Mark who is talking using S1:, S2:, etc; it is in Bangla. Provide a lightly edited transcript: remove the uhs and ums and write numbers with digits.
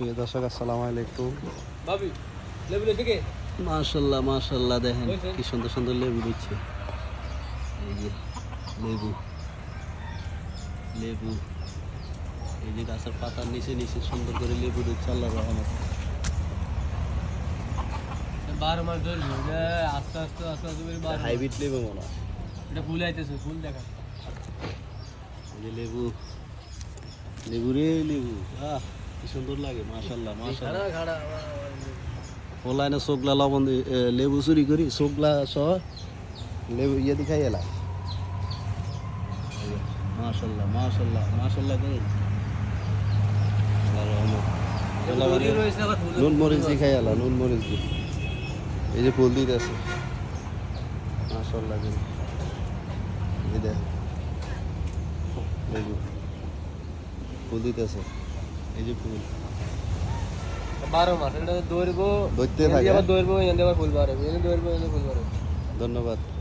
S1: প্রিয় দর্শক আসসালামু আলাইকুম।
S2: ভাবি লেবু লেছে কে?
S1: মাশাআল্লাহ মাশাআল্লাহ, দেখেন কি সুন্দর সুন্দর লেবু দিচ্ছে। এই যে লেবু লেবু, এই যে গাছের পাতার নিচে নিচে সুন্দর করে লেবু দিচ্ছে আল্লাহর রহমত।
S2: 12 মাস ধরে আস্তে আস্তে আস্তে আস্তে করে 12
S1: হাইব্রিড লেবু মনে হয়।
S2: এটা ফুল আইতেছে, ফুল দেখা।
S1: এই যে লেবু লেবু রে লেবু, কি সুন্দর লাগে। মাশাআল্লাহ মাশাআল্লাহ।
S2: খাড়া
S1: অনলাইনে চোখলা লবণ লেবু চুরি করি, চোখলা সহ লেবু ইয়ে দেখাই এলা। মাশাআল্লাহ মাশাআল্লাহ মাশাআল্লাহ করে আল্লাহর রহমত। নুন মরিচ দিয়ে খাই এলা, নুন মরিচ দিয়ে। এই যে ফুল দিতেছে মাশাআল্লাহ করে। এই দেখ লেবু ফুল দিতেছে, এই যে ফুল
S2: 12 মাস এটা দৌড়বো,
S1: ধরতে থাকে।
S2: আবার দৌড়বো, এনে আবার ফুল বাড়ে, এনে দৌড়বো, এনে ফুল বাড়ে।
S1: ধন্যবাদ।